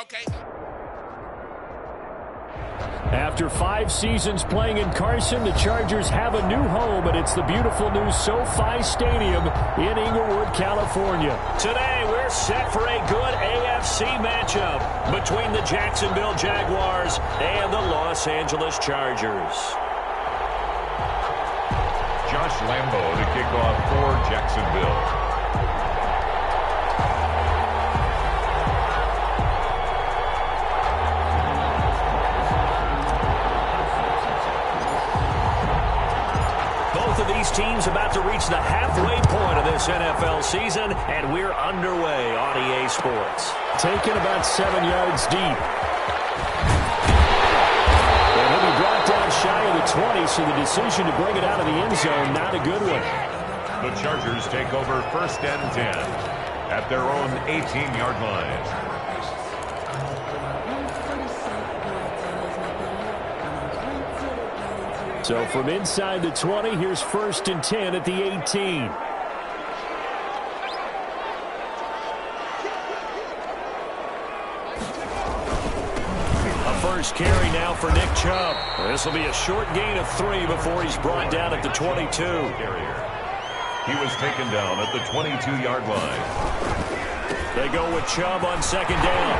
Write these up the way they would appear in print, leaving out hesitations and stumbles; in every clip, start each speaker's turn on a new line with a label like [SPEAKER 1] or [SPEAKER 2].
[SPEAKER 1] Okay.
[SPEAKER 2] After 5 seasons playing in Carson, the Chargers have a new home, and it's the beautiful new SoFi Stadium in Inglewood, California.
[SPEAKER 3] Today, we're set for a good AFC matchup between the Jacksonville Jaguars and the Los Angeles Chargers.
[SPEAKER 4] Josh Lambo to kick off for Jacksonville.
[SPEAKER 3] These teams about to reach the halfway point of this NFL season, and we're underway on EA Sports.
[SPEAKER 2] Taken about 7 yards deep. And he'll be brought down shy of the 20, so the decision to bring it out of the end zone, not a good one.
[SPEAKER 4] The Chargers take over 1st and 10 at their own 18-yard line.
[SPEAKER 2] So from inside the 20, here's 1st and 10 at the 18.
[SPEAKER 3] A first carry now for Nick Chubb. This will be a short gain of 3 before he's brought down at the 22.
[SPEAKER 4] He was taken down at the 22-yard line.
[SPEAKER 3] They go with Chubb on 2nd down.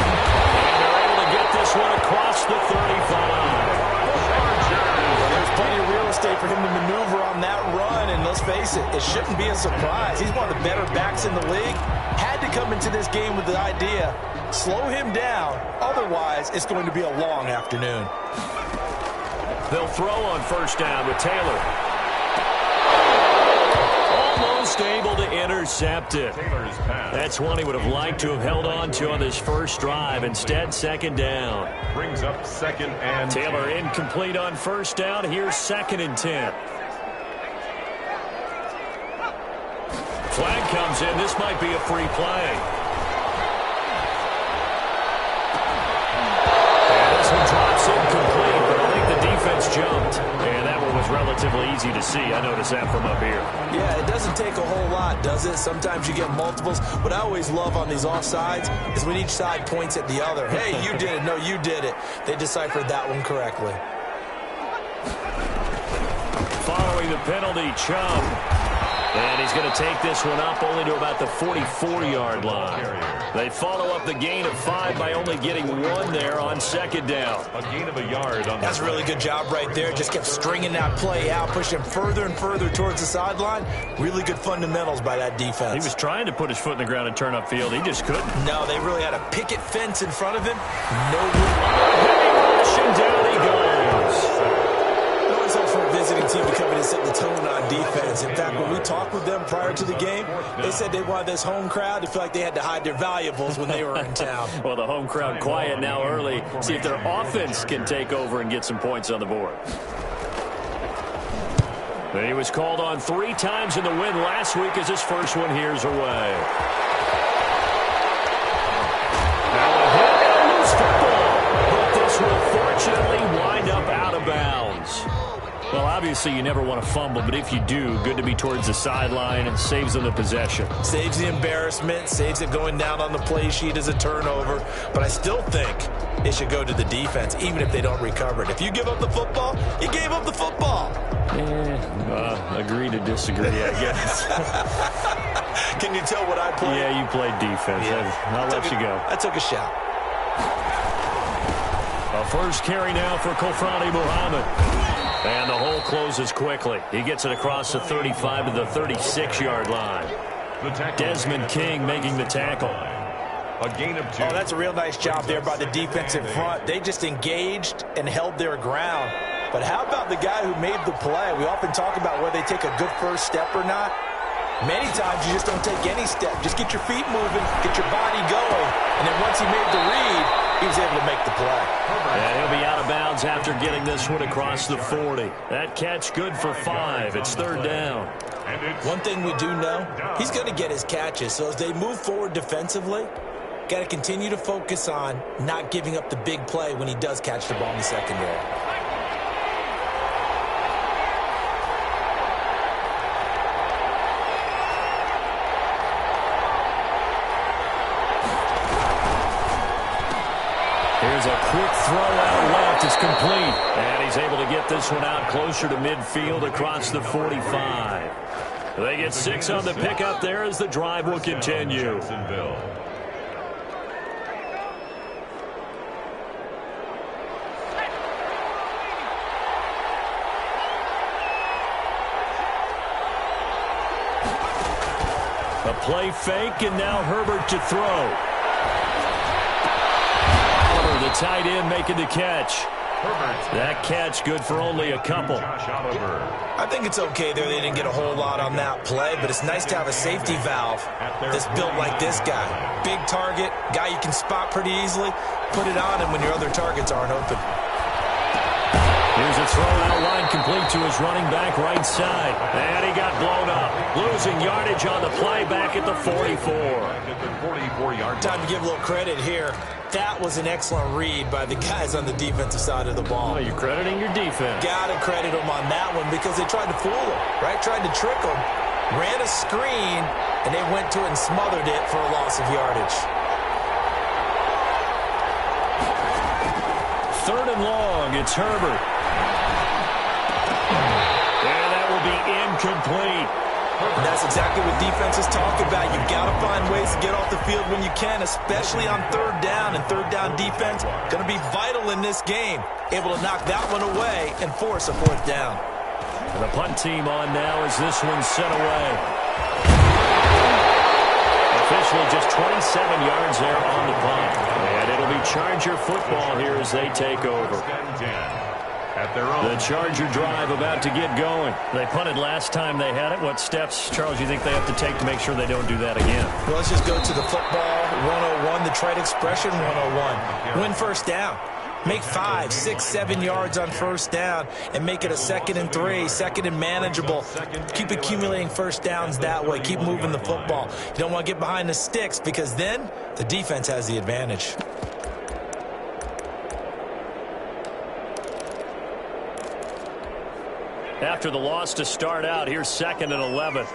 [SPEAKER 3] And they're able to get this one across the 35.
[SPEAKER 5] Plenty of real estate for him to maneuver on that run, and let's face it, it shouldn't be a surprise. He's one of the better backs in the league. Had to come into this game with the idea, slow him down, otherwise it's going to be a long afternoon.
[SPEAKER 3] They'll throw on 1st down with Taylor. Almost able to intercept it. That's one he would have liked to have held on to on this first drive. Instead, 2nd down.
[SPEAKER 4] Brings up 2nd and
[SPEAKER 3] Taylor 10. Incomplete on 1st down. Here's 2nd and 10. Flag comes in. This might be a free play. And this one drops incomplete, but I think the defense jumped. And that one was relatively easy to see. I noticed that from up here.
[SPEAKER 5] Yeah, it doesn't take a whole lot, does it? Sometimes you get multiples. What I always love on these offsides is when each side points at the other. Hey, you did it. No, you did it. They deciphered that one correctly.
[SPEAKER 3] Following the penalty, Chubb. And he's going to take this one up only to about the 44-yard line. They follow up the gain of 5 by only getting 1 there on 2nd down.
[SPEAKER 4] A gain of a yard on
[SPEAKER 5] That's a really good job right there. Just kept stringing that play out, pushing further and further towards the sideline. Really good fundamentals by that defense.
[SPEAKER 3] He was trying to put his foot in the ground and turn upfield. He just couldn't.
[SPEAKER 5] No, they really had a picket fence in front of him. No
[SPEAKER 3] rushing down he goes.
[SPEAKER 5] Always hope for a visiting team to come in and set the tone on defense. In fact, when we talked with them prior to the game, they said they wanted this home crowd to feel like they had to hide their valuables when they were in town.
[SPEAKER 3] Well, the home crowd quiet now early. See if their offense can take over and get some points on the board. He was called on 3 times in the win last week as his first one here's away. Now a hit and a loose football. But this will fortunately wind up out of bounds. Well, obviously you never want to fumble, but if you do, good to be towards the sideline and saves them the possession.
[SPEAKER 5] Saves the embarrassment, saves it going down on the play sheet as a turnover. But I still think it should go to the defense, even if they don't recover it. If you give up the football, you gave up the football.
[SPEAKER 3] Agree to disagree, I guess.
[SPEAKER 5] Can you tell what I played?
[SPEAKER 3] Yeah, you played defense. Yeah. I'll let you go.
[SPEAKER 5] I took a shot.
[SPEAKER 3] A first carry now for Kofrani Muhammad. And the hole closes quickly. He gets it across the 35 to the 36-yard line. Desmond King making the tackle.
[SPEAKER 4] A gain of 2.
[SPEAKER 5] Oh, that's a real nice job there by the defense in front. They just engaged and held their ground. But how about the guy who made the play? We often talk about whether they take a good first step or not. Many times you just don't take any step. Just get your feet moving, get your body going. And then once he made the read, he was able to make the play.
[SPEAKER 3] And he'll be out of bounds after getting this one across the 40. That catch good for 5. It's 3rd down.
[SPEAKER 5] One thing we do know, he's going to get his catches. So as they move forward defensively, got to continue to focus on not giving up the big play when he does catch the ball in the secondary.
[SPEAKER 2] Here's a quick throw out left. It's complete. And he's able to get this one out closer to midfield across the 45. They get 6 on the pickup there as the drive will continue. A play fake, and now Herbert to throw. Oliver, the tight end, making the catch. That catch good for only a couple.
[SPEAKER 5] I think it's okay there. They didn't get a whole lot on that play, but it's nice to have a safety valve that's built like this guy. Big target, guy you can spot pretty easily. Put it on him when your other targets aren't open.
[SPEAKER 2] Here's a throw out line complete to his running back right side. And he got blown up. Losing yardage on the play back at the 44.
[SPEAKER 5] Time to give a little credit here. That was an excellent read by the guys on the defensive side of the ball.
[SPEAKER 2] Oh, you're crediting your defense.
[SPEAKER 5] Got to credit them on that one because they tried to fool him, right? Tried to trick him. Ran a screen, and they went to it and smothered it for a loss of yardage.
[SPEAKER 2] 3rd and long. It's Herbert. And that will be incomplete.
[SPEAKER 5] And that's exactly what defenses talk about. You've got to find ways to get off the field when you can, especially on 3rd down. And 3rd down defense going to be vital in this game. Able to knock that one away and force a 4th down.
[SPEAKER 2] And the punt team on now as this one's set away. Officially just 27 yards there on the punt. And it'll be Charger football here as they take over. The Charger drive about to get going. They punted last time they had it. What steps, Charles, you think they have to take to make sure they don't do that again?
[SPEAKER 5] Well, let's just go to the football 101, the trite expression 101. Win 1st down. Make 5, 6, 7 yards on 1st down and make it a 2nd and 3, 2nd and manageable. Keep accumulating 1st downs that way. Keep moving the football. You don't want to get behind the sticks because then the defense has the advantage.
[SPEAKER 2] After the loss to start out, here's 2nd and 11.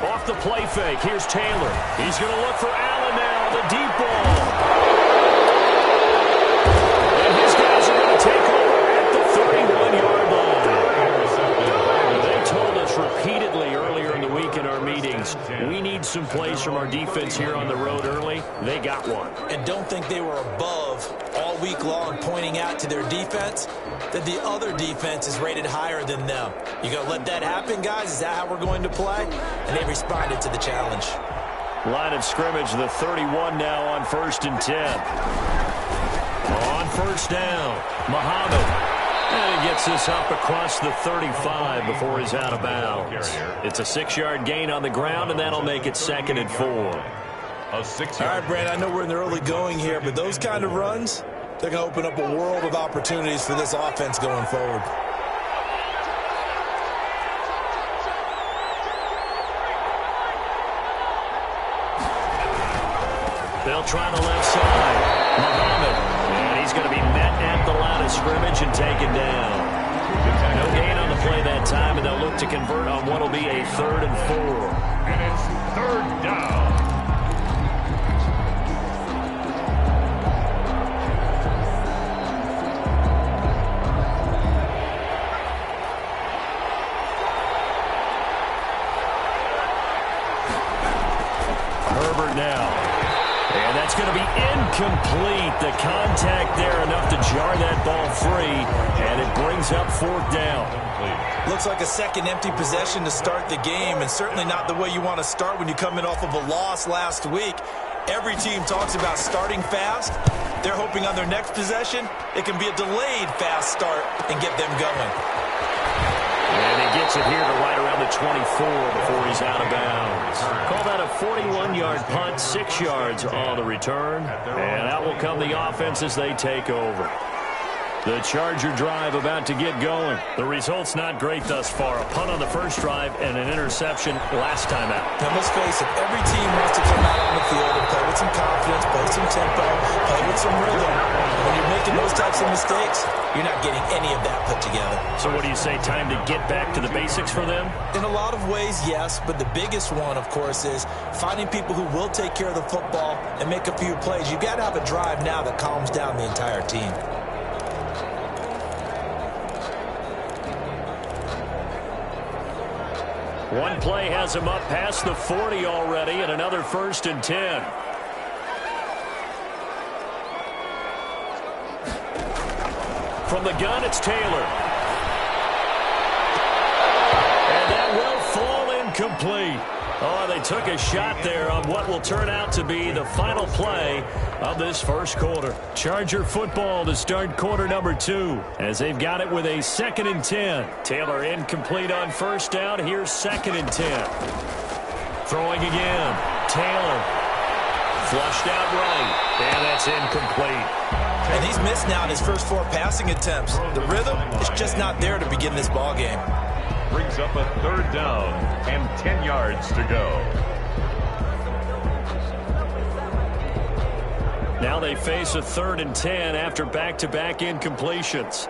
[SPEAKER 2] Off the play fake, here's Taylor. He's going to look for Allen now, the deep ball. And his guys are going to take over at the 31-yard line. They told us repeatedly earlier in the week in our meetings, we need some plays from our defense here on the road early. They got one.
[SPEAKER 5] And don't think they were above all week long pointing out to their defense that the other defense is rated higher than them. You going to let that happen, guys? Is that how we're going to play? And they responded to the challenge.
[SPEAKER 2] Line of scrimmage, the 31 now on 1st and 10. On 1st down, Muhammad. And he gets this up across the 35 before he's out of bounds. It's a 6-yard gain on the ground, and that'll make it 2nd and 4.
[SPEAKER 5] All right, Brand, I know we're in the early going here, but those kind of runs, they're going to open up a world of opportunities for this offense going forward.
[SPEAKER 2] They'll try the left side. Muhammad. And he's going to be met at the line of scrimmage and taken down. No gain on the play that time, and they'll look to convert on what will be a 3rd and 4.
[SPEAKER 4] And it's 3rd down.
[SPEAKER 2] Herbert now. And that's going to be incomplete. The contact there enough to jar that ball free, and it brings up 4th down.
[SPEAKER 5] Looks like a second empty possession to start the game, and certainly not the way you want to start when you come in off of a loss last week. Every team talks about starting fast. They're hoping on their next possession it can be a delayed fast start and get them going.
[SPEAKER 2] And he gets it here to right around the 24 before he's out of bounds. Call that a 41-yard punt, 6 yards on the return. And out will come the offense as they take over. The Charger drive about to get going. The result's not great thus far. A punt on the first drive and an interception last time out.
[SPEAKER 5] Now, let's face it, every team wants to come out on the field and play with some confidence, play some tempo, play with some rhythm. When you're making those types of mistakes, you're not getting any of that put together.
[SPEAKER 2] So what do you say, time to get back to the basics for them?
[SPEAKER 5] In a lot of ways, yes, but the biggest one, of course, is finding people who will take care of the football and make a few plays. You've got to have a drive now that calms down the entire team.
[SPEAKER 2] One play has him up past the 40 already, and another 1st and 10. From the gun, it's Taylor. And that will fall incomplete. Oh, they took a shot there on what will turn out to be the final play of this first quarter. Charger football to start quarter number 2 as they've got it with a 2nd and 10. Taylor incomplete on first down. Here's 2nd and 10. Throwing again. Taylor flushed out right. And that's incomplete.
[SPEAKER 5] And he's missed now in his first 4 passing attempts. The rhythm is just not there to begin this ball game.
[SPEAKER 4] Brings up a 3rd down and 10 yards to go.
[SPEAKER 2] Now they face a 3rd and 10 after back-to-back incompletions.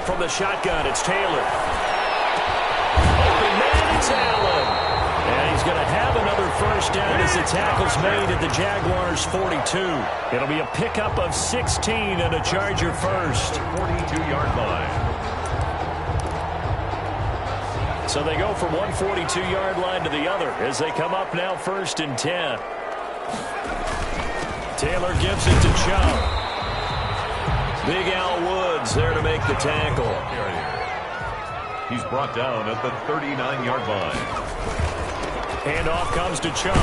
[SPEAKER 2] From the shotgun, it's Taylor. Open man, it's Allen. And he's going to have another first down as the tackle's made at the Jaguars' 42. It'll be a pickup of 16 and a Charger first.
[SPEAKER 4] 42-yard line.
[SPEAKER 2] So they go from one 42-yard line to the other as they come up now 1st and 10. Taylor gives it to Chubb. Big Al Woods there to make the tackle.
[SPEAKER 4] He's brought down at the 39-yard line.
[SPEAKER 2] Handoff comes to Chubb.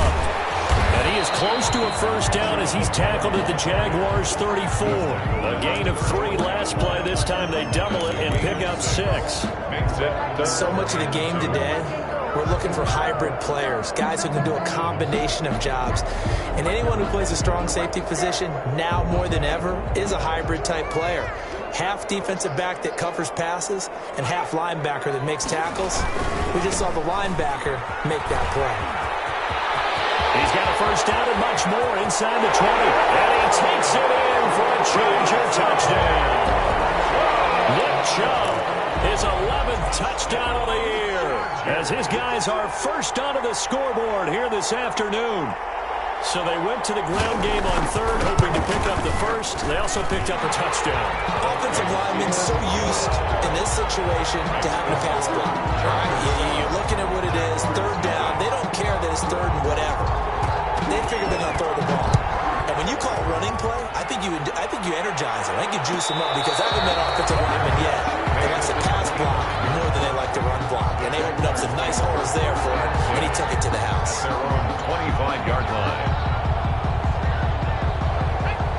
[SPEAKER 2] And he is close to a first down as he's tackled at the Jaguars' 34. A gain of 3 last play. This time they double it and pick up 6.
[SPEAKER 5] So much of the game today, we're looking for hybrid players, guys who can do a combination of jobs. And anyone who plays a strong safety position, now more than ever, is a hybrid type player. Half defensive back that covers passes and half linebacker that makes tackles. We just saw the linebacker make that play.
[SPEAKER 2] He's got a first down and much more inside the 20. And he takes it in for a Charger touchdown. Nick Chubb, his 11th touchdown of the year, as his guys are first onto the scoreboard here this afternoon. So they went to the ground game on 3rd, hoping to pick up the first. They also picked up a touchdown.
[SPEAKER 5] Offensive linemen so used in this situation to having a pass block. All right, you're looking at what it is, 3rd down. They don't care that it's 3rd and whatever. They figure they're going to throw the ball. And when you call a running play, I think you energize them. I think you juice them up because I haven't met offensive linemen yet. They like to pass block more than they like to run block. And they opened up some nice holes there for him, and he took it to the house.
[SPEAKER 4] Their own 25-yard line.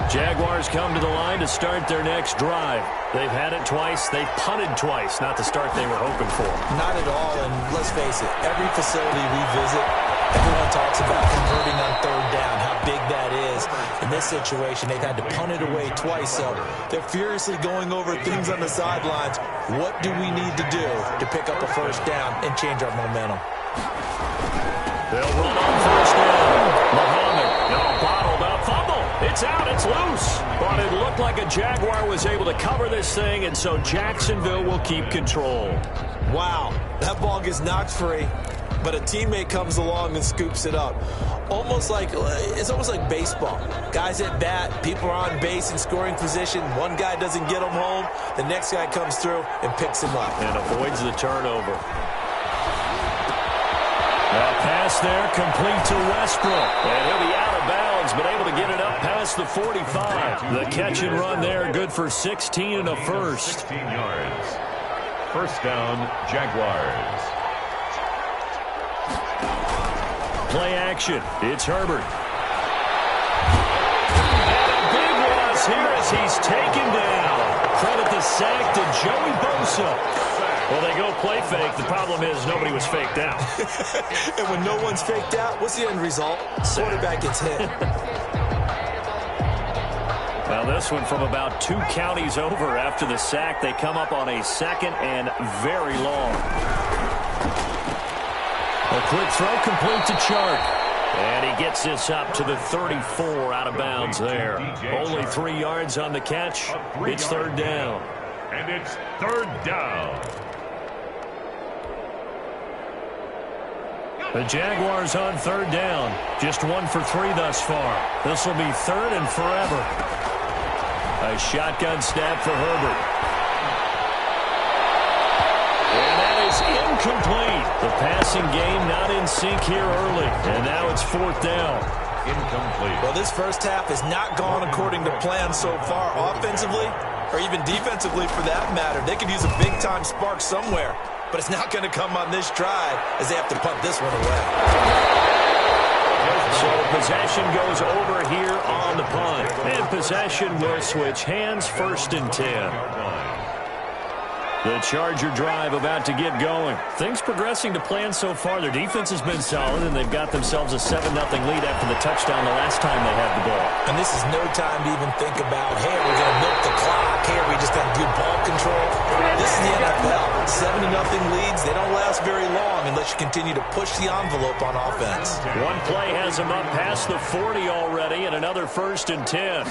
[SPEAKER 2] Jaguars come to the line to start their next drive. They've had it twice. They've punted twice. Not the start they were hoping for.
[SPEAKER 5] Not at all, and let's face it, every facility we visit, everyone talks about converting on 3rd down, how big that is. In this situation, they've had to punt it away twice, so they're furiously going over things on the sidelines. What do we need to do to pick up a first down and change our momentum?
[SPEAKER 2] They'll run on first down. Muhammad, bottled up, fumble. It's out, it's loose. But it looked like a Jaguar was able to cover this thing, and so Jacksonville will keep control.
[SPEAKER 5] Wow, that ball gets knocked free, but a teammate comes along and scoops it up. It's almost like baseball. Guys at bat, people are on base in scoring position. One guy doesn't get him home. The next guy comes through and picks him up.
[SPEAKER 2] And avoids the turnover. That pass there complete to Westbrook. And he'll be out of bounds, but able to get it up past the 45. The catch and run there, good for 16 and a first.
[SPEAKER 4] 16 yards. First down, Jaguars.
[SPEAKER 2] Play action. It's Herbert. And a big loss here as he's taken down. Credit the sack to Joey Bosa. Well, they go play fake. The problem is nobody was faked out.
[SPEAKER 5] And when no one's faked out, what's the end result? Quarterback gets hit.
[SPEAKER 2] Well, this one from about 2 counties over after the sack. They come up on a 2nd and very long. A quick throw complete to Chark. And he gets this up to the 34 out of bounds there. Only 3 yards on the catch. It's 3rd down.
[SPEAKER 4] And it's 3rd down.
[SPEAKER 2] The Jaguars on 3rd down. Just 1 for 3 thus far. This will be 3rd and forever. A shotgun snap for Herbert. And that is incomplete. The passing game not in sync here early. And now it's 4th down.
[SPEAKER 4] Incomplete.
[SPEAKER 5] Well, this first half has not gone according to plan so far offensively, or even defensively for that matter. They could use a big-time spark somewhere, but it's not going to come on this drive as they have to punt this one away.
[SPEAKER 2] So possession goes over here on the punt. And possession will switch hands, 1st and 10. The Charger drive about to get going. Things progressing to plan so far. Their defense has been solid, and they've got themselves a 7-0 lead after the touchdown the last time they had the ball.
[SPEAKER 5] And this is no time to even think about, hey, we're going to milk the clock. Hey, we just got good ball control. This is the NFL. 7-0 leads, they don't last very long unless you continue to push the envelope on offense.
[SPEAKER 2] One play has them up past the 40 already, and another 1st and 10.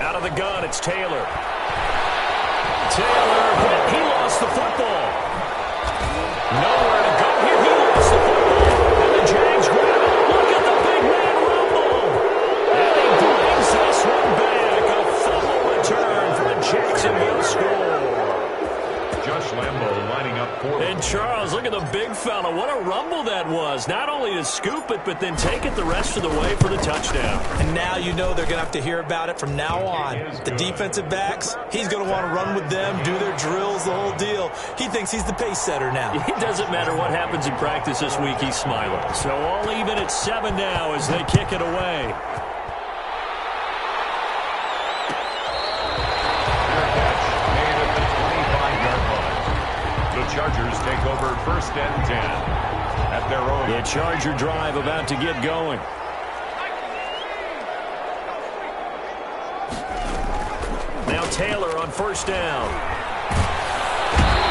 [SPEAKER 2] Out of the gun, it's Taylor. Taylor, he lost the football. Nowhere to go here. He lost the football. And the Jags grab it. Look at the big man rumble. And he brings this one back. A fumble return for the Jacksonville score.
[SPEAKER 4] Josh Lambo lining up for
[SPEAKER 2] And Charles, look at the big fella. What a rumble that was. Not only to scoop it, but then take it the rest of the way for the touchdown.
[SPEAKER 5] And now you know they're going to have to hear about it from now on. The defensive backs, he's going to want to run with them, do their drills, the whole deal. He thinks he's the pace setter now.
[SPEAKER 2] It doesn't matter what happens in practice this week, he's smiling. So all even at 7 now as they kick it away.
[SPEAKER 4] Chargers take over 1st and 10 at their own.
[SPEAKER 2] The Charger drive about to get going. Now Taylor on 1st down.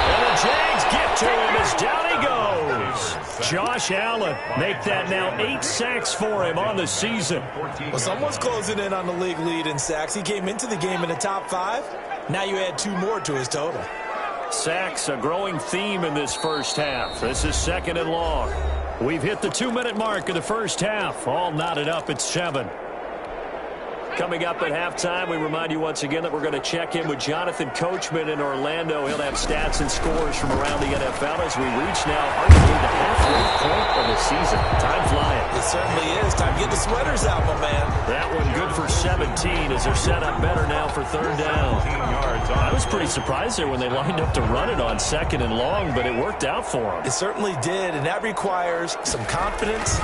[SPEAKER 2] And the Jags get to him as down he goes. Josh Allen make that now 8 sacks for him on the season.
[SPEAKER 5] Well, someone's closing in on the league lead in sacks. He came into the game in the top 5. Now you add 2 more to his total.
[SPEAKER 2] Sacks, a growing theme in this first half. This is 2nd and long. We've hit the 2-minute mark of the first half. All knotted up at 7. Coming up at halftime, we remind you once again that we're going to check in with Jonathan Coachman in Orlando. He'll have stats and scores from around the NFL as we reach now arguably the halfway point of the season. Time flying.
[SPEAKER 5] It certainly is. Time to get the sweaters out, my man.
[SPEAKER 2] That one good for 17 as they're set up better now for 3rd down. I was pretty surprised there when they lined up to run it on 2nd and long, but it worked out for them.
[SPEAKER 5] It certainly did, and that requires some confidence,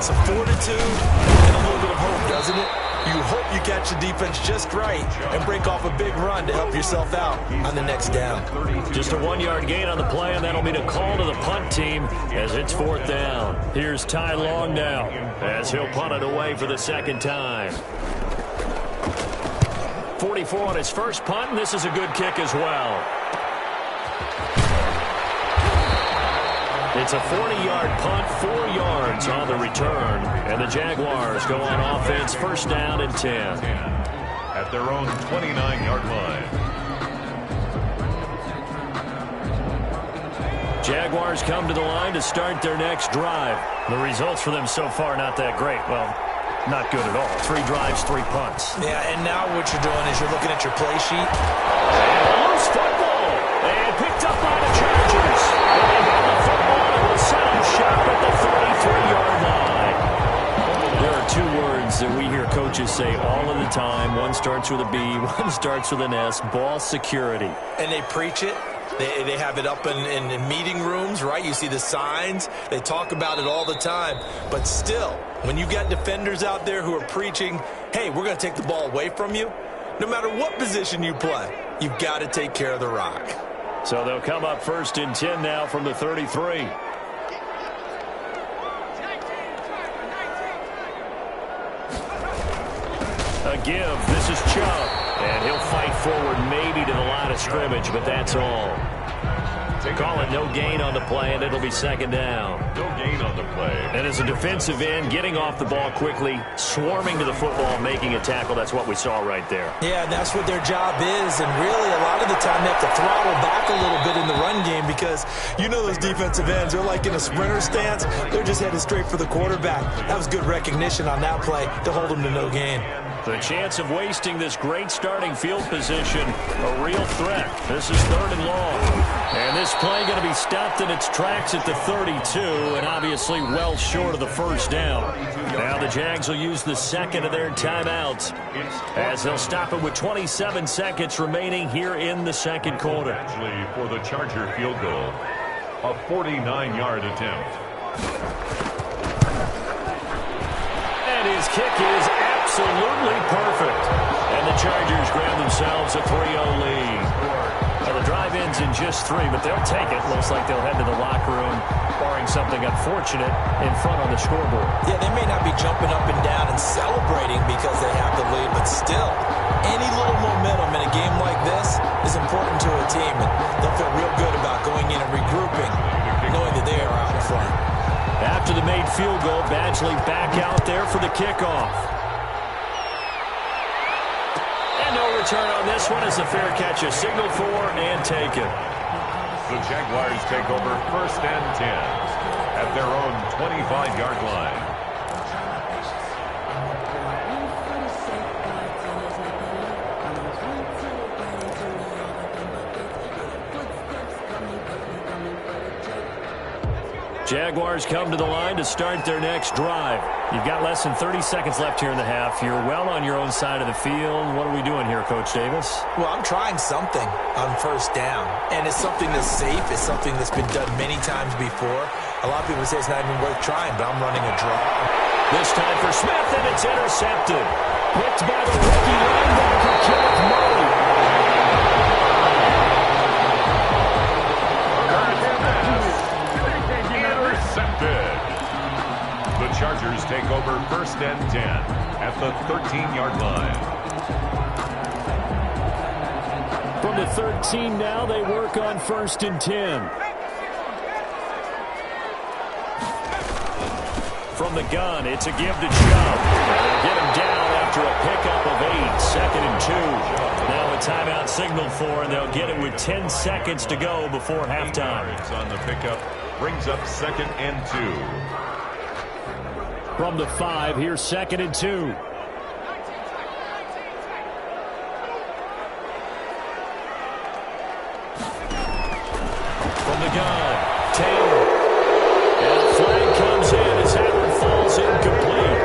[SPEAKER 5] some fortitude, and a little bit of hope, doesn't it? You hope you catch the defense just right and break off a big run to help yourself out on the next down.
[SPEAKER 2] Just a 1-yard gain on the play, and that'll be a call to the punt team as it's 4th down. Here's Ty Long now as he'll punt it away for the 2nd time. 44 on his first punt, and this is a good kick as well. It's a 40-yard punt, 4 yards on the return. And the Jaguars go on offense, 1st down and 10.
[SPEAKER 4] At their own 29-yard line.
[SPEAKER 2] Jaguars come to the line to start their next drive. The results for them so far not that great. Well, not good at all. 3 drives, 3 punts.
[SPEAKER 5] Yeah, and now what you're doing is you're looking at your play sheet.
[SPEAKER 2] And a loose football. And picked up by the Chargers. And they got the football and will set up shop at the 33-yard line. There are 2 words that we hear coaches say all of the time. One starts with a B, one starts with an S. Ball security.
[SPEAKER 5] And they preach it. They have it up in meeting rooms, right? You see the signs. They talk about it all the time. But still, when you got defenders out there who are preaching, hey, we're going to take the ball away from you, no matter what position you play, you've got to take care of the rock.
[SPEAKER 2] So they'll come up 1st and 10 now from the 33. A give. This is Chubb. And he'll fight forward maybe to the line of scrimmage, but that's all. Call it no gain on the play, and it'll be second down.
[SPEAKER 4] No gain on the play.
[SPEAKER 2] And as a defensive end, getting off the ball quickly, swarming to the football, making a tackle, that's what we saw right there.
[SPEAKER 5] Yeah, that's what their job is, and really a lot of the time they have to throttle back a little bit in the run game because you know those defensive ends, they're like in a sprinter stance. They're just headed straight for the quarterback. That was good recognition on that play to hold them to no gain.
[SPEAKER 2] The chance of wasting this great starting field position, a real threat. This is 3rd and long. And this play going to be stopped in its tracks at the 32, and obviously well short of the first down. Now the Jags will use the second of their timeouts as they'll stop it with 27 seconds remaining here in the second quarter.
[SPEAKER 4] Actually, for the Charger field goal, a 49-yard attempt.
[SPEAKER 2] And his kick is absolutely perfect. And the Chargers grab themselves a 3-0 lead. Well, the drive ends in just 3, but they'll take it. Looks like they'll head to the locker room, barring something unfortunate, in front on the scoreboard.
[SPEAKER 5] Yeah, they may not be jumping up and down and celebrating because they have the lead, but still, any little momentum in a game like this is important to a team, and they'll feel real good about going in and regrouping, knowing that they are out in front.
[SPEAKER 2] After the made field goal, Badgley back out there for the kickoff. And no return on this one as the fair catch is signaled for and taken.
[SPEAKER 4] The Jaguars take over 1st and 10 at their own 25-yard line.
[SPEAKER 2] Jaguars come to the line to start their next drive. You've got less than 30 seconds left here in the half. You're well on your own side of the field. What are we doing here, Coach Davis?
[SPEAKER 5] Well, I'm trying something on first down, and it's something that's safe. It's something that's been done many times before. A lot of people say it's not even worth trying, but I'm running a draw.
[SPEAKER 2] This time for Smith, and it's intercepted. Picked by the rookie linebacker, Kenneth Murray.
[SPEAKER 4] Intercepted. The Chargers take over 1st and 10 at the 13-yard line.
[SPEAKER 2] From the 13 now, they work on 1st and 10. From the gun, it's a give to Chubb. They'll get him down after a pickup of 8. 2nd and 2. Now a timeout signaled for, and they'll get it with 10 seconds to go before halftime.
[SPEAKER 4] On the pickup brings up 2nd and 2.
[SPEAKER 2] From the 5, here's 2nd and 2. From the gun, Taylor. And a flag comes in as Howard falls incomplete.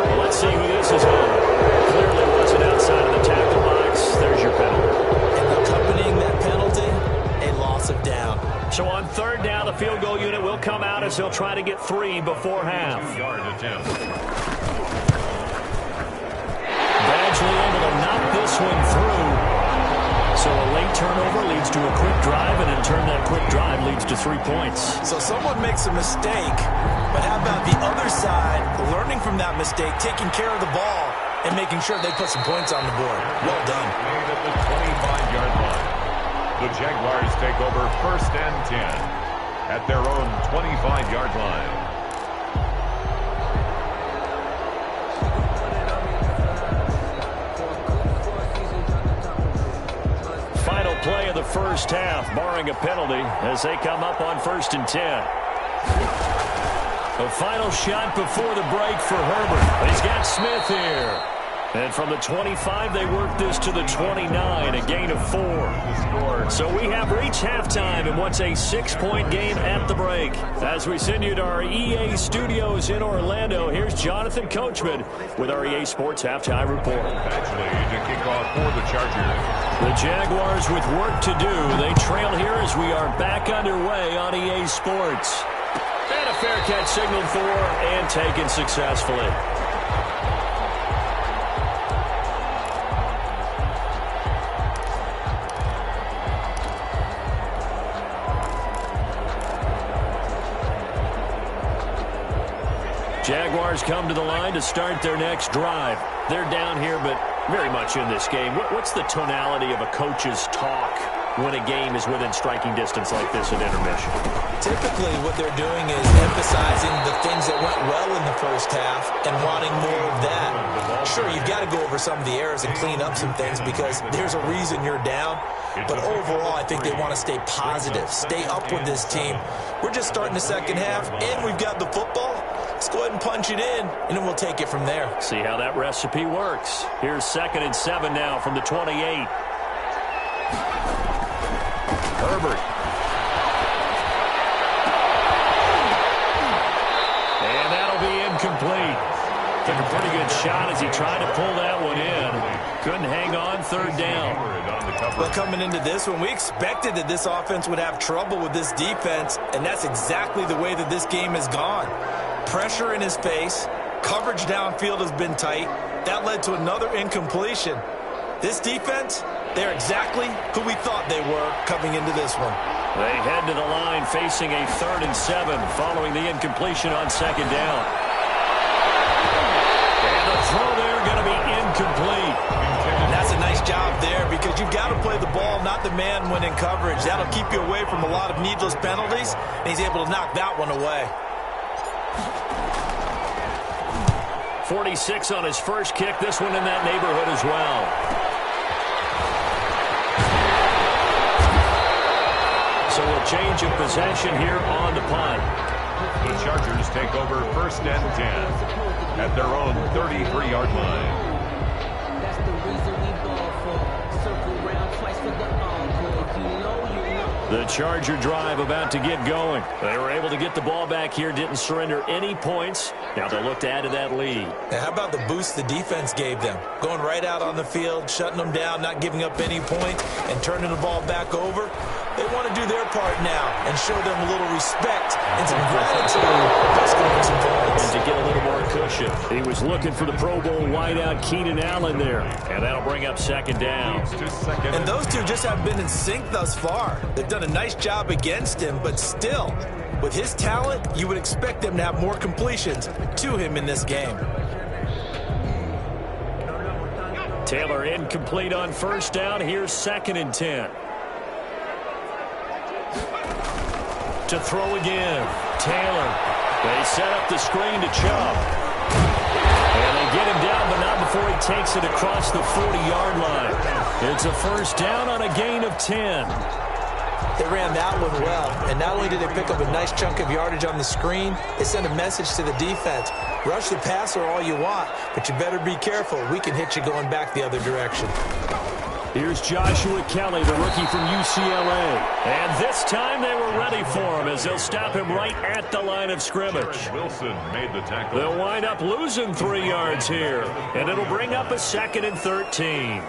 [SPEAKER 2] Well, let's see who this is on. Clearly wasn't outside of the tackle box. There's your penalty.
[SPEAKER 5] And accompanying that penalty, a loss of down.
[SPEAKER 2] So on 3rd down, the field goal unit will come out as they'll try to get 3 before half.
[SPEAKER 4] 2-yard attempt.
[SPEAKER 2] Badgley able to knock this one through. So a late turnover leads to a quick drive, and in turn that quick drive leads to 3 points.
[SPEAKER 5] So someone makes a mistake, but how about the other side, learning from that mistake, taking care of the ball, and making sure they put some points on the board. Well done.
[SPEAKER 4] Made at the 25-yard line. The Jaguars take over 1st and 10 at their own 25-yard line.
[SPEAKER 2] Final play of the first half, barring a penalty, as they come up on 1st and 10. A final shot before the break for Herbert. He's got Smith here. And from the 25, they work this to the 29, a gain of 4. So we have reached halftime in what's a 6-point game at the break. As we send you to our EA studios in Orlando, here's Jonathan Coachman with our EA Sports Halftime Report.
[SPEAKER 4] Actually, to kick off for the Chargers.
[SPEAKER 2] The Jaguars with work to do. They trail here as we are back underway on EA Sports. And a fair catch signaled for and taken successfully. Jaguars come to the line to start their next drive. they're down here, but very much in this game. What's the tonality of a coach's talk when a game is within striking distance like this at intermission?
[SPEAKER 5] Typically, what they're doing is emphasizing the things that went well in the first half and wanting more of that. Sure, you've got to go over some of the errors and clean up some things because there's a reason you're down. But overall, I think they want to stay positive, stay up with this team. We're just starting the second half, and we've got the football. Let's go ahead and punch it in, and then we'll take it from there.
[SPEAKER 2] See how that recipe works. Here's 2nd and 7 now from the 28. Herbert. And that'll be incomplete. Took a pretty good shot as he tried to pull that one in. Couldn't hang on, 3rd down.
[SPEAKER 5] Well, coming into this one, we expected that this offense would have trouble with this defense, and that's exactly the way that this game has gone. Pressure in his face, coverage downfield has been tight. That led to another incompletion. This defense, they're exactly who we thought they were coming into this one.
[SPEAKER 2] They head to the line facing a 3rd and 7 following the incompletion on 2nd down. And the throw there going to be incomplete.
[SPEAKER 5] And that's a nice job there because you've got to play the ball, not the man when in coverage. That'll keep you away from a lot of needless penalties, and he's able to knock that one away.
[SPEAKER 2] 46 on his first kick. This one in that neighborhood as well. So a change of possession here on the punt.
[SPEAKER 4] The Chargers take over 1st and 10 at their own 33-yard line.
[SPEAKER 1] That's the reason we ball for. Circle round twice for the encore. If you know, you know.
[SPEAKER 2] The Charger drive about to get going. They were able to get the ball back here, didn't surrender any points. Now they'll look to add to that lead.
[SPEAKER 5] Now, how about the boost the defense gave them? Going right out on the field, shutting them down, not giving up any points, and turning the ball back over. They want to do their part now and show them a little respect and some gratitude by scoring some points.
[SPEAKER 2] And to get a little more cushion. He was looking for the Pro Bowl wideout Keenan Allen there. And that'll bring up 2nd down.
[SPEAKER 5] And those two just haven't been in sync thus far. They've done a nice job against him, but still, with his talent, you would expect them to have more completions to him in this game.
[SPEAKER 2] Taylor incomplete on 1st down. Here's 2nd and 10. To throw again. Taylor. They set up the screen to Chubb. And they get him down, but not before he takes it across the 40-yard line. It's a 1st down on a gain of 10.
[SPEAKER 5] They ran that one well, and not only did they pick up a nice chunk of yardage on the screen, they sent a message to the defense. Rush the passer all you want, but you better be careful. We can hit you going back the other direction.
[SPEAKER 2] Here's Joshua Kelly, the rookie from UCLA. And this time they were ready for him as they'll stop him right at the line of scrimmage.
[SPEAKER 4] Wilson made the tackle.
[SPEAKER 2] They'll wind up losing 3 yards here, and it'll bring up a 2nd and 13.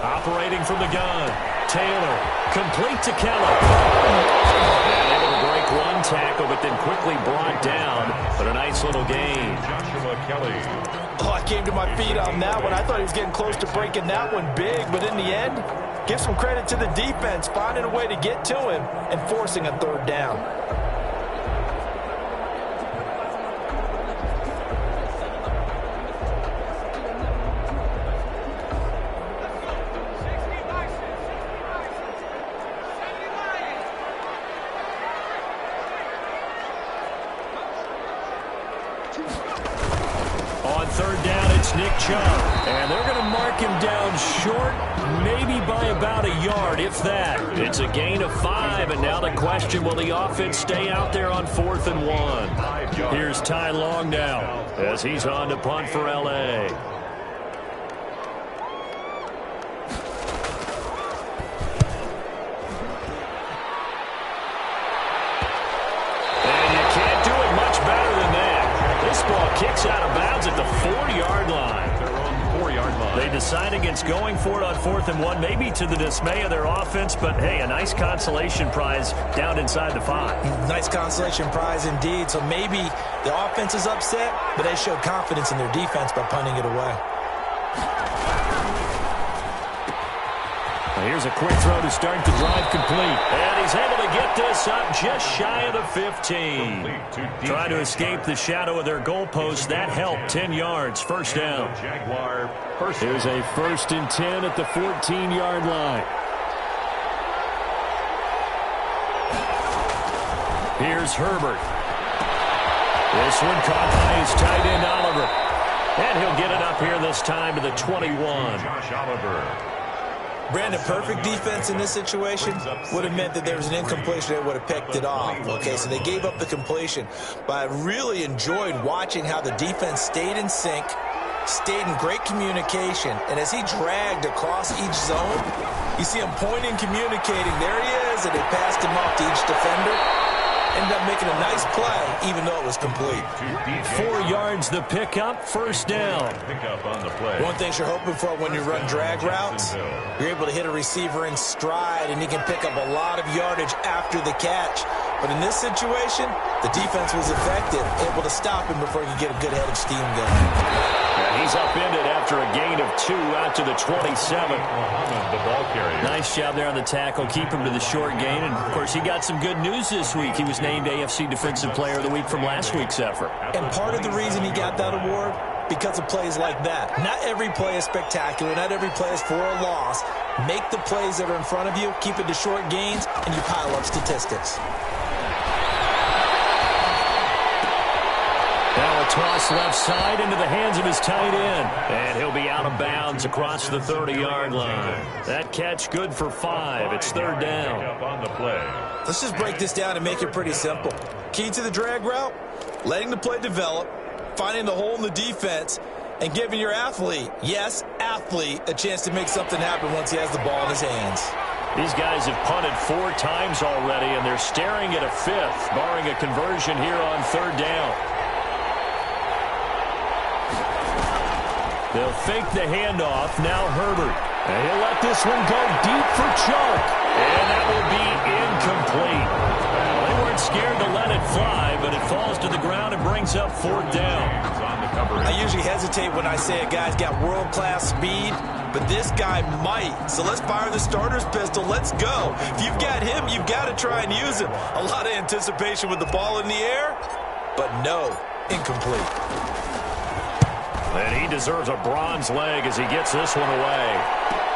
[SPEAKER 2] Operating from the gun, Taylor, complete to Kelly. And able to break one tackle, but then quickly brought down. But a nice little gain.
[SPEAKER 4] Joshua Kelly.
[SPEAKER 5] Oh, I came to my feet on that one. I thought he was getting close to breaking that one big, but in the end, give some credit to the defense, finding a way to get to him and forcing a 3rd down.
[SPEAKER 2] On 3rd down, it's Nick Chubb. And they're going to mark him down short, maybe by about a yard, if that. It's a gain of 5, and now the question, will the offense stay out there on 4th and 1? Here's Ty Long now as he's on to punt for L.A. Kicks out of bounds at the 4-yard line.
[SPEAKER 4] Their own 4-yard line.
[SPEAKER 2] They decide against going for it on 4th and 1, maybe to the dismay of their offense, but hey, a nice consolation prize down inside the 5.
[SPEAKER 5] Nice consolation prize indeed. So maybe the offense is upset, but they showed confidence in their defense by punting it away.
[SPEAKER 2] Here's a quick throw to start the drive complete. And he's able to get this up just shy of the 15. Trying to escape the shadow of their goalpost. That helped. 10 yards. First down. Here's a 1st and 10 at the 14-yard line. Here's Herbert. This one caught by his tight end, Oliver. And he'll get it up here this time to the 21.
[SPEAKER 4] Josh Oliver.
[SPEAKER 5] Brandon, perfect defense in this situation would have meant that there was an incompletion. They would have picked it off. Okay, so they gave up the completion. But I really enjoyed watching how the defense stayed in sync, stayed in great communication. And as he dragged across each zone, you see him pointing, communicating. There he is, and they passed him off to each defender. Ended up making a nice play, even though it was complete.
[SPEAKER 2] 4 yards the pickup, first down.
[SPEAKER 5] One thing you're hoping for when you run drag routes, you're able to hit a receiver in stride, and he can pick up a lot of yardage after the catch. But in this situation, the defense was effective, able to stop him before he could get a good head of steam going.
[SPEAKER 2] And he's upended after a gain of 2 out to the 27.
[SPEAKER 4] The ball carrier.
[SPEAKER 2] Nice job there on the tackle. Keep him to the short gain. And, of course, he got some good news this week. He was named AFC Defensive Player of the Week from last week's effort.
[SPEAKER 5] And part of the reason he got that award, because of plays like that. Not every play is spectacular. Not every play is for a loss. Make the plays that are in front of you, keep it to short gains, and you pile up statistics.
[SPEAKER 2] Now a toss left side into the hands of his tight end. And he'll be out of bounds across the 30-yard line. That catch good for 5. It's third down.
[SPEAKER 4] On the play.
[SPEAKER 5] Let's just break this down and make it pretty simple. Key to the drag route, letting the play develop, finding the hole in the defense, and giving your athlete, yes, athlete, a chance to make something happen once he has the ball in his hands.
[SPEAKER 2] These guys have punted 4 times already, and they're staring at a 5th, barring a conversion here on third down. They'll fake the handoff. Now Herbert. And he'll let this one go deep for Chuck. And that will be incomplete. They weren't scared to let it fly, but it falls to the ground and brings up fourth down.
[SPEAKER 5] I usually hesitate when I say a guy's got world-class speed, but this guy might. So let's fire the starter's pistol. Let's go. If you've got him, you've got to try and use him. A lot of anticipation with the ball in the air, but no, incomplete.
[SPEAKER 2] And he deserves a bronze leg as he gets this one away.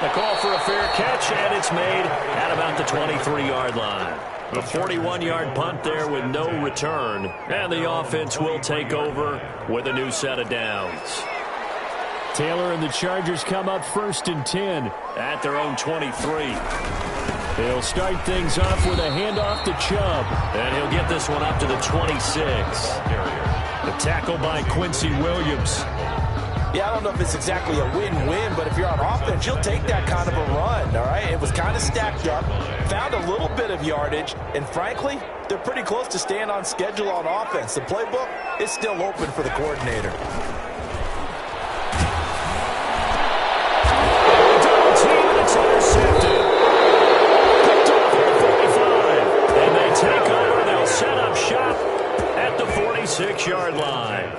[SPEAKER 2] The call for a fair catch, and it's made at about the 23-yard line. A 41-yard punt there with no return. And the offense will take over with a new set of downs. Taylor and the Chargers come up 1st and 10 at their own 23. They'll start things off with a handoff to Chubb. And he'll get this one up to the 26. The tackle by Quincy Williams.
[SPEAKER 5] Yeah, I don't know if it's exactly a win-win, but if you're on offense, you'll take that kind of a run, all right? It was kind of stacked up, found a little bit of yardage, and frankly, they're pretty close to staying on schedule on offense. The playbook is still open for the coordinator.
[SPEAKER 2] Double team, and it's intercepted. Picked off at the 45. And they take over. They'll set up shop at the 46-yard line.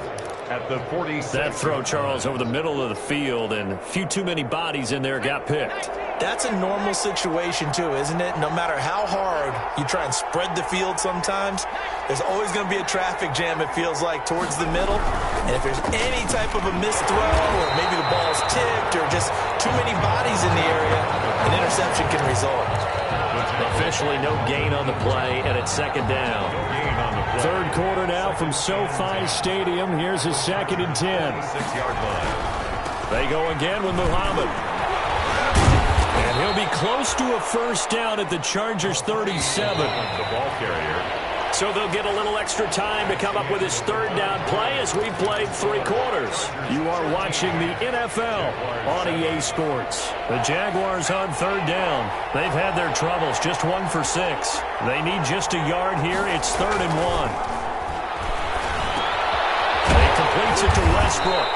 [SPEAKER 4] At the 46.
[SPEAKER 2] That throw, Charles, over the middle of the field, and a few too many bodies in there got picked.
[SPEAKER 5] That's a normal situation, too, isn't it? No matter how hard you try and spread the field sometimes, there's always going to be a traffic jam, it feels like, towards the middle. And if there's any type of a missed throw, or maybe the ball's tipped, or just too many bodies in the area, an interception can result.
[SPEAKER 2] Officially no gain on the play, and it's second down. Third quarter now from SoFi Stadium. Here's a 2nd and 10.
[SPEAKER 4] 6-yard line.
[SPEAKER 2] They go again with Muhammad. And he'll be close to a first down at the Chargers' 37.
[SPEAKER 4] The ball carrier.
[SPEAKER 2] So they'll get a little extra time to come up with his third down play as we played 3 quarters. You are watching the NFL on EA Sports. The Jaguars on third down. They've had their troubles, just 1 for 6. They need just a yard here. It's 3rd and 1. And he completes it to Westbrook.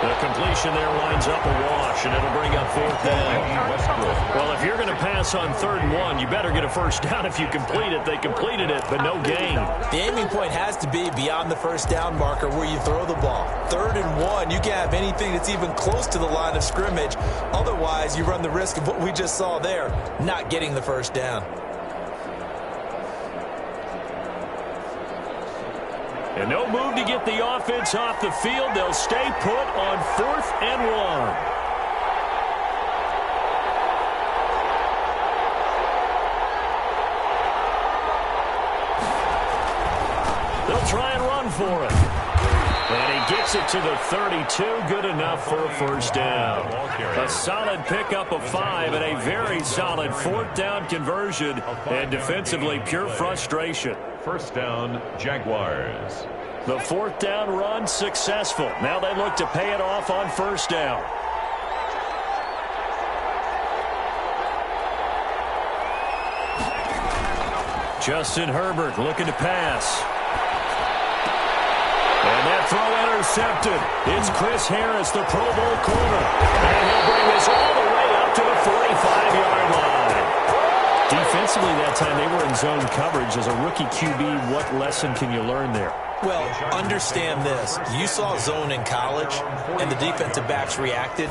[SPEAKER 2] The completion there winds up a wash, and it'll bring up 4th down. Well, if you're going to pass on 3rd and 1, you better get a first down if you complete it. They completed it, but no gain.
[SPEAKER 5] The aiming point has to be beyond the first down marker where you throw the ball. 3rd and 1, you can't have anything that's even close to the line of scrimmage. Otherwise, you run the risk of what we just saw there, not getting the first down.
[SPEAKER 2] And no move to get the offense off the field. They'll stay put on 4th and 1. They'll try and run for it. And he gets it to the 32. Good enough for a first down. A solid pickup of 5 and a very solid 4th down conversion. And defensively, pure frustration.
[SPEAKER 4] First down, Jaguars.
[SPEAKER 2] The 4th down run successful. Now they look to pay it off on first down. Justin Herbert looking to pass. And that throw intercepted. It's Chris Harris, the Pro Bowl corner. And he'll bring this all the way up to the 45-yard line. Defensively that time, they were in zone coverage. As a rookie QB, what lesson can you learn there?
[SPEAKER 5] Well, understand this. You saw zone in college, and the defensive backs reacted,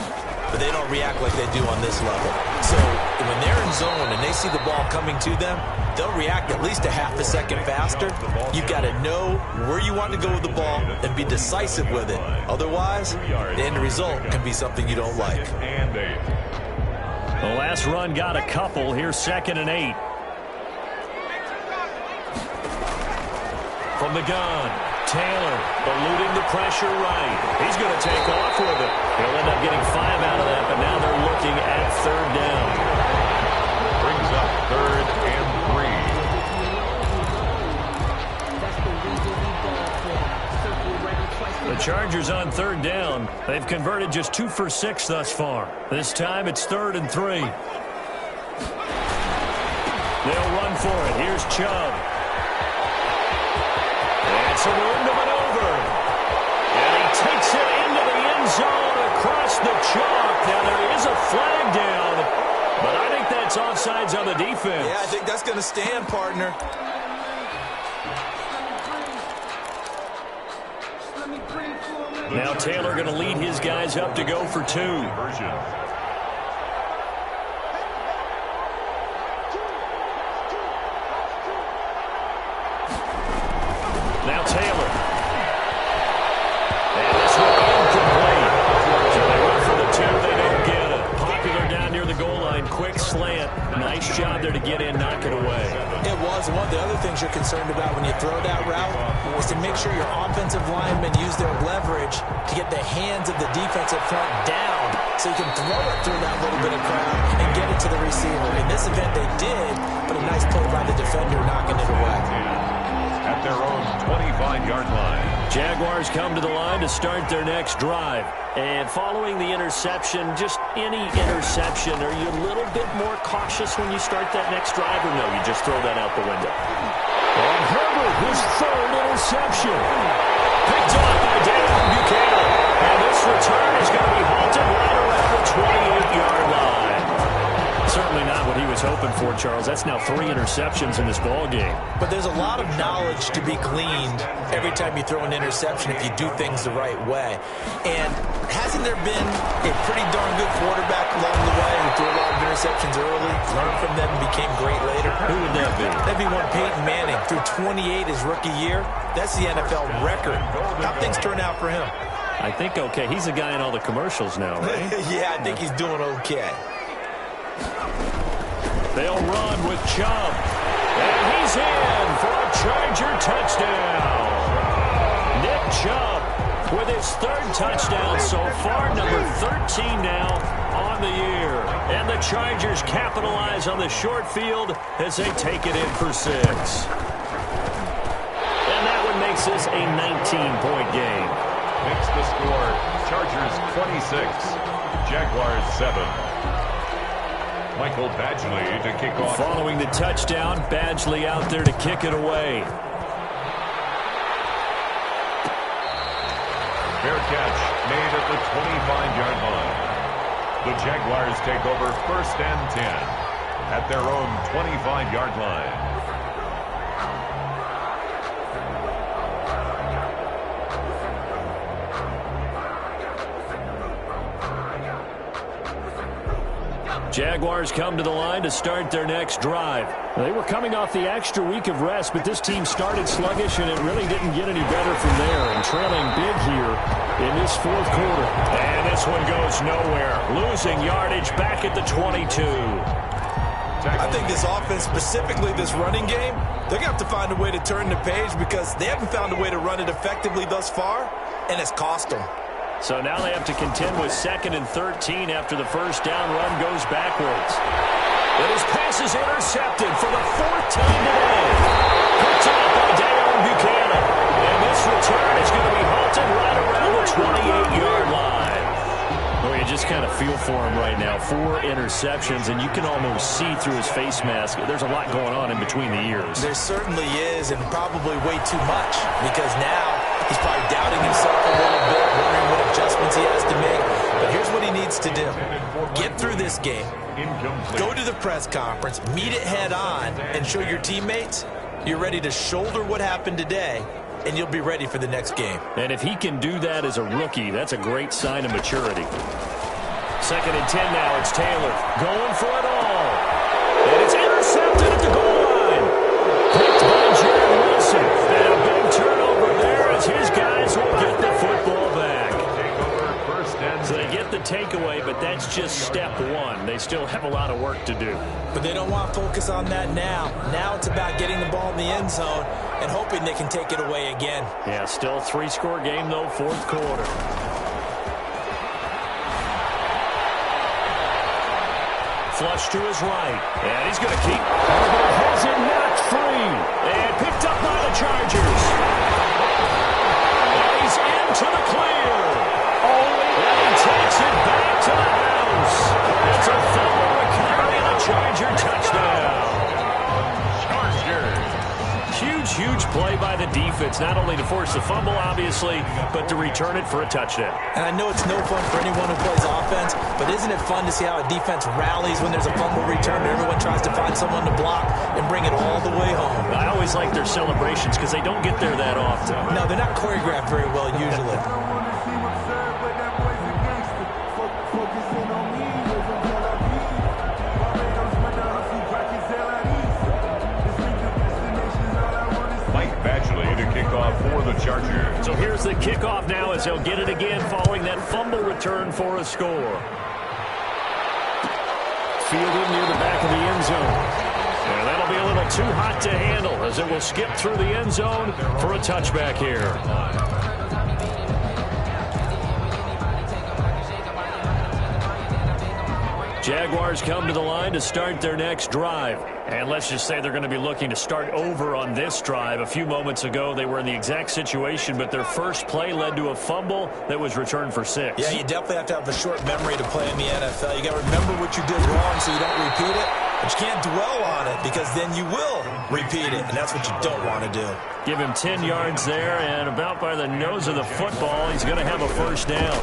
[SPEAKER 5] but they don't react like they do on this level. So when they're in zone and they see the ball coming to them, they'll react at least a half a second faster. You've got to know where you want to go with the ball and be decisive with it. Otherwise, the end result can be something you don't like.
[SPEAKER 2] The last run got a couple. Here's 2nd and 8. From the gun, Taylor eluding the pressure right. He's going to take off with it. He'll end up getting 5 out of that, but now they're looking at 3rd down.
[SPEAKER 4] Brings up 3rd and 3.
[SPEAKER 2] The Chargers on 3rd down. They've converted just 2 for 6 thus far. This time it's 3rd and 3. They'll run for it. Here's Chubb. Some room to maneuver. And he takes it into the end zone across the chalk. Now there is a flag down, but I think that's offsides on the defense.
[SPEAKER 5] Yeah, I think that's going to stand, partner.
[SPEAKER 2] Now Taylor going to lead his guys up to go for 2. Now Taylor. And this one incomplete. So they run for the 2. They don't get it. Popular down near the goal line. Quick slant. Nice job there to get in, knock it away.
[SPEAKER 5] It was. And one of the other things you're concerned about when you throw that route is to make sure your offensive linemen use their leverage to get the hands of the defensive front down so you can throw it through that little bit of crowd and get it to the receiver. In this event, they did, but a nice play by the defender knocking it away.
[SPEAKER 4] At their own 25-yard line.
[SPEAKER 2] Jaguars come to the line to start their next drive. And following the interception, just any interception, are you a little bit more cautious when you start that next drive, or no, you just throw that out the window? And Herbert, his 3rd interception. Picked off by Daniel Buchanan. And this return is going to be halted right around the 28-yard line. Certainly not what he was hoping for, Charles. That's now 3 interceptions in this ball game.
[SPEAKER 5] But there's a lot of knowledge to be gleaned every time you throw an interception if you do things the right way. And hasn't there been a pretty darn good quarterback along the way who threw a lot of interceptions early, learned from them, and became great later?
[SPEAKER 2] Who would that be?
[SPEAKER 5] That'd be one Peyton Manning. Threw 28 his rookie year. That's the NFL record. How things turn out for him?
[SPEAKER 2] I think okay. He's a guy in all the commercials now, right?
[SPEAKER 5] Yeah, I think he's doing okay.
[SPEAKER 2] They'll run with Chubb. And he's in for a Charger touchdown. Nick Chubb with his 3rd touchdown so far, number 13 now on the year. And the Chargers capitalize on the short field as they take it in for 6. And that one makes this a 19-point game.
[SPEAKER 4] Makes the score Chargers 26, Jaguars 7. Michael Badgley to kick off.
[SPEAKER 2] Following the touchdown, Badgley out there to kick it away.
[SPEAKER 4] Fair catch made at the 25-yard line. The Jaguars take over 1st and 10 at their own 25-yard line.
[SPEAKER 2] Jaguars come to the line to start their next drive. They were coming off the extra week of rest, but this team started sluggish, and it really didn't get any better from there. And trailing big here in this fourth quarter. And this one goes nowhere. Losing yardage back at the 22.
[SPEAKER 5] I think this offense, specifically this running game, they're going to have to find a way to turn the page because they haven't found a way to run it effectively thus far, and it's cost them.
[SPEAKER 2] So now they have to contend with 2nd and 13 after the first down run goes backwards. But his pass is intercepted for the 4th time today. Picked up by Dayon Buchanan. And this return is going to be halted right around the 28-yard line. Well, you just kind of feel for him right now. 4 interceptions, and you can almost see through his face mask. There's a lot going on in between the ears.
[SPEAKER 5] There certainly is, and probably way too much, because now he's probably doubting himself a little bit, wondering what adjustments he has to make. But here's what he needs to do. Get through this game. Go to the press conference, meet it head on, and show your teammates you're ready to shoulder what happened today, and you'll be ready for the next game.
[SPEAKER 2] And if he can do that as a rookie, that's a great sign of maturity. 2nd and 10 now. It's Taylor going for it all. And it's intercepted at the goal line. Picked by Jared Wilson. And a big turnover there as his guys will get the football back. So they get the takeaway, but that's just step one. They still have a lot of work to do.
[SPEAKER 5] But they don't want to focus on that now. Now it's about getting the ball in the end zone and hoping they can take it away again.
[SPEAKER 2] Yeah, still a 3-score game, though, 4th quarter. Flush to his right, and he's going to keep. Has it knocked free, and picked up by the Chargers. And he's into the clear. And he takes it back to the house. It's a fumble recovery and a Charger touchdown. Huge play by the defense, not only to force the fumble, obviously, but to return it for a touchdown.
[SPEAKER 5] And I know it's no fun for anyone who plays offense, but isn't it fun to see how a defense rallies when there's a fumble return and everyone tries to find someone to block and bring it all the way home?
[SPEAKER 2] I always like their celebrations because they don't get there that often.
[SPEAKER 5] No, they're not choreographed very well usually.
[SPEAKER 4] For the Chargers.
[SPEAKER 2] So here's the kickoff now as he'll get it again following that fumble return for a score. Fielded near the back of the end zone. And that'll be a little too hot to handle as it will skip through the end zone for a touchback here. Jaguars come to the line to start their next drive. And let's just say they're going to be looking to start over on this drive. A few moments ago, they were in the exact situation, but their first play led to a fumble that was returned for 6.
[SPEAKER 5] Yeah, you definitely have to have a short memory to play in the NFL. You got to remember what you did wrong so you don't repeat it, but you can't dwell on it because then you will repeat it, and that's what you don't want to do.
[SPEAKER 2] Give him 10 yards there, and about by the nose of the football, he's going to have a first down.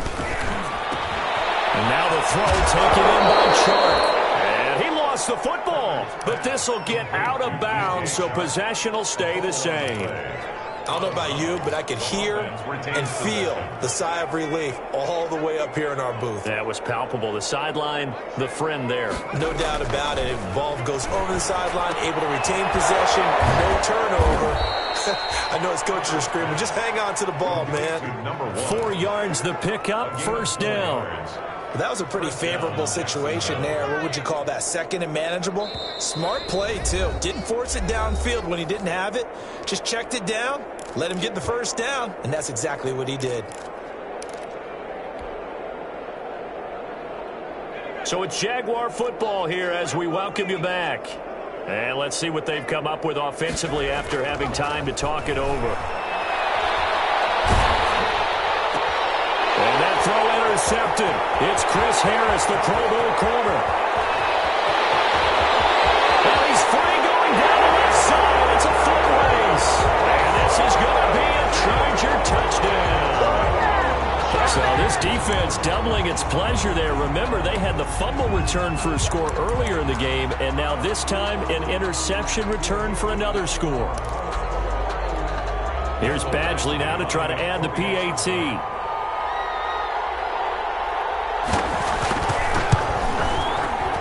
[SPEAKER 2] And now the throw taken in by Chark. And he lost the football. But this will get out of bounds, so possession will stay the same.
[SPEAKER 5] I don't know about you, but I could hear and feel the sigh of relief all the way up here in our booth.
[SPEAKER 2] That was palpable. The sideline, the friend there.
[SPEAKER 5] No doubt about it. Ball goes over the sideline, able to retain possession, no turnover. I know his coaches are screaming, just hang on to the ball, man.
[SPEAKER 2] 4 yards the pickup, first down.
[SPEAKER 5] That was a pretty favorable situation there. What would you call that? 2nd and manageable? Smart play, too. Didn't force it downfield when he didn't have it. Just checked it down, let him get the first down, and that's exactly what he did.
[SPEAKER 2] So it's Jaguar football here as we welcome you back. And let's see what they've come up with offensively after having time to talk it over. And that throw intercepted. It's Chris Harris, the Pro Bowl corner. And he's free going down the left side. It's a foot race. And this is going to be a Charger touchdown. So this defense doubling its pleasure there. Remember, they had the fumble return for a score earlier in the game, and now this time an interception return for another score. Here's Badgley now to try to add the PAT.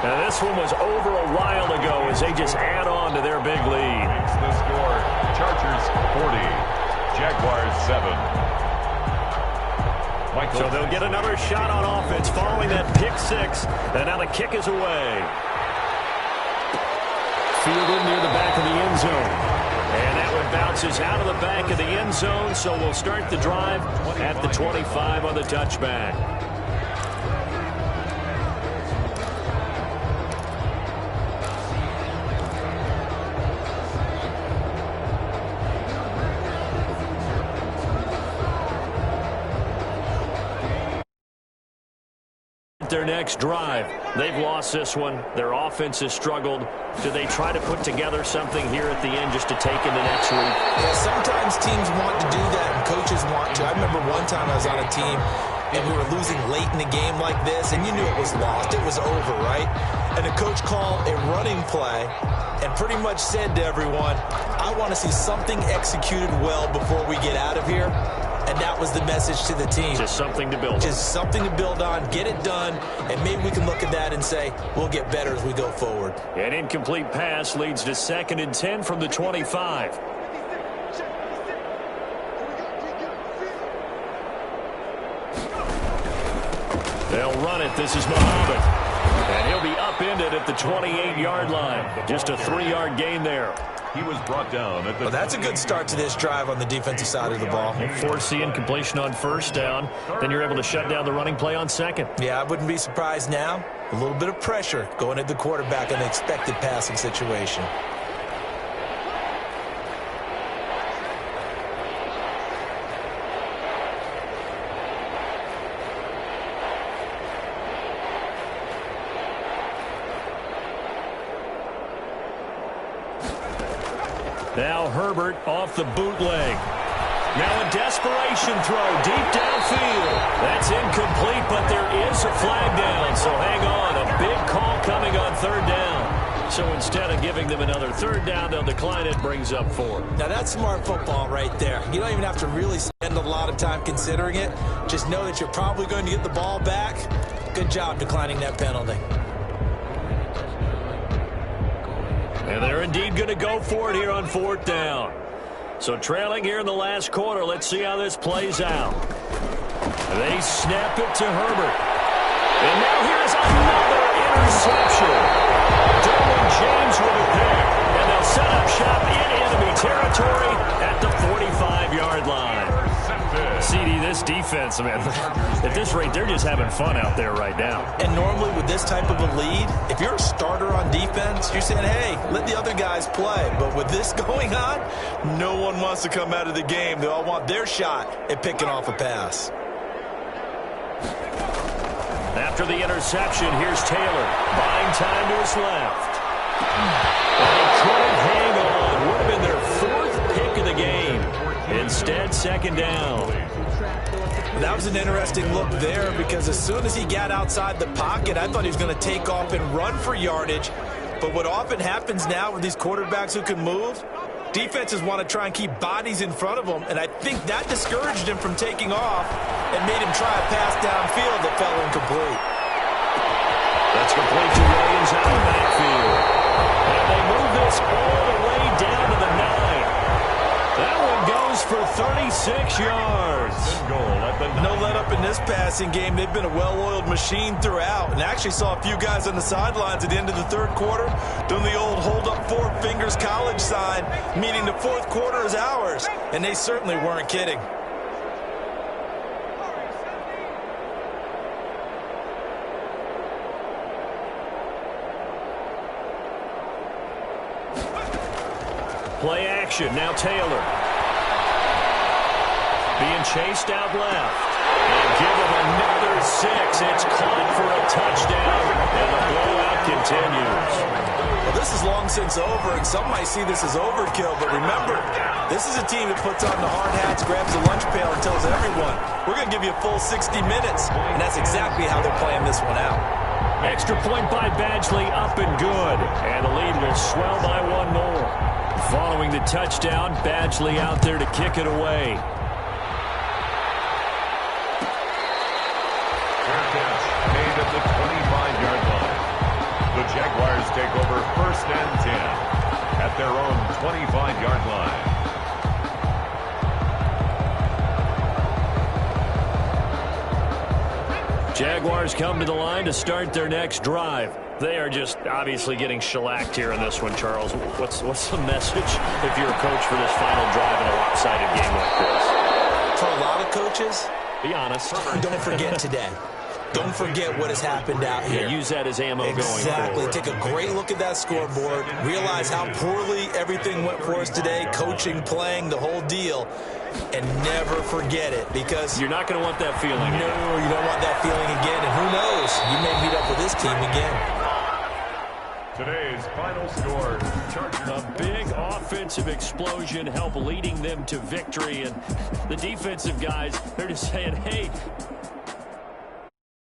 [SPEAKER 2] Now this one was over a while ago as they just add on to their big lead.
[SPEAKER 4] The score, Chargers 40, Jaguars 7.
[SPEAKER 2] So they'll get another shot on offense following that pick six. And now the kick is away. Fielded near the back of the end zone. And that one bounces out of the back of the end zone. So we'll start the drive at the 25 on the touchback. Their next drive. They've lost this one. Their offense has struggled. Do they try to put together something here at the end just to take into next week?
[SPEAKER 5] Yeah, sometimes teams want to do that and coaches want to. I remember one time I was on a team and we were losing late in a game like this, and you knew it was lost. It was over, right? And the coach called a running play and pretty much said to everyone, I want to see something executed well before we get out of here. And that was the message to the team.
[SPEAKER 2] Just something to build on.
[SPEAKER 5] Just something to build on, get it done, and maybe we can look at that and say, we'll get better as we go forward.
[SPEAKER 2] An incomplete pass leads to 2nd and 10 from the 25. They'll run it. This is Muhammad. And he'll be upended at the 28-yard line. Just a 3-yard gain there.
[SPEAKER 4] He was brought down at the...
[SPEAKER 5] Well, that's a good start to this drive on the defensive side of the ball.
[SPEAKER 2] Force the incompletion on first down. Then you're able to shut down the running play on second.
[SPEAKER 5] Yeah, I wouldn't be surprised now. A little bit of pressure going at the quarterback in the expected passing situation.
[SPEAKER 2] Now Herbert off the bootleg. Now a desperation throw deep downfield. That's incomplete, but there is a flag down. So hang on, a big call coming on 3rd down. So instead of giving them another 3rd down, they'll decline it, brings up 4.
[SPEAKER 5] Now that's smart football right there. You don't even have to really spend a lot of time considering it. Just know that you're probably going to get the ball back. Good job declining that penalty.
[SPEAKER 2] And they're indeed going to go for it here on 4th down. So trailing here in the last quarter. Let's see how this plays out. They snap it to Herbert. And now here's another interception. Derwin James with a pick. And they'll set up shop in enemy territory at the 45-yard line. CD, this defense, man, at this rate, they're just having fun out there right now. And
[SPEAKER 5] normally with this type of a lead, if you're a starter on defense, you're saying, hey, let the other guys play. But with this going on, no one wants to come out of the game. They all want their shot at picking off a pass.
[SPEAKER 2] After the interception, here's Taylor. Buying time to his left. And he couldn't hang on. Would have been their 4th pick of the game. Instead, 2nd down.
[SPEAKER 5] That was an interesting look there because as soon as he got outside the pocket, I thought he was going to take off and run for yardage. But what often happens now with these quarterbacks who can move, defenses want to try and keep bodies in front of them, and I think that discouraged him from taking off and made him try a pass downfield that fell incomplete.
[SPEAKER 2] That's complete to Williams out of the backfield. And they move this all the way down to the 9. That one goes for 36 yards.
[SPEAKER 5] No let up in this passing game. They've been a well-oiled machine throughout. And actually saw a few guys on the sidelines at the end of the 3rd quarter doing the old hold up 4 fingers college sign, meaning the 4th quarter is ours. And they certainly weren't kidding.
[SPEAKER 2] Play action. Now Taylor. Being chased out left. And give him another 6. It's caught for a touchdown. And the blowout continues.
[SPEAKER 5] Well, this is long since over, and some might see this as overkill. But remember, this is a team that puts on the hard hats, grabs the lunch pail, and tells everyone, we're going to give you a full 60 minutes. And that's exactly how they're playing this one out.
[SPEAKER 2] Extra point by Badgley, up and good. And the lead will swell by one more. Following the touchdown, Badgley out there to kick it away.
[SPEAKER 4] Fair catch made at the 25-yard line. The Jaguars take over 1st and 10 at their own 25-yard line.
[SPEAKER 2] Jaguars come to the line to start their next drive. They are just obviously getting shellacked here in this one, Charles. What's the message if you're a coach for this final drive in a lopsided game like this?
[SPEAKER 5] For a lot of coaches,
[SPEAKER 2] be honest.
[SPEAKER 5] Don't forget today. Don't forget what has happened out here.
[SPEAKER 2] Yeah, use that as ammo going forward.
[SPEAKER 5] Exactly. Take a great look at that scoreboard. Realize how poorly everything went for us today. Coaching, playing, the whole deal. And never forget it, because
[SPEAKER 2] you're not going to want that feeling.
[SPEAKER 5] No, you don't want that feeling again. And who knows? You may meet up with this team again.
[SPEAKER 4] Today's final score, Chargers.
[SPEAKER 2] A big offensive explosion helped leading them to victory. And the defensive guys, they're just saying, hey,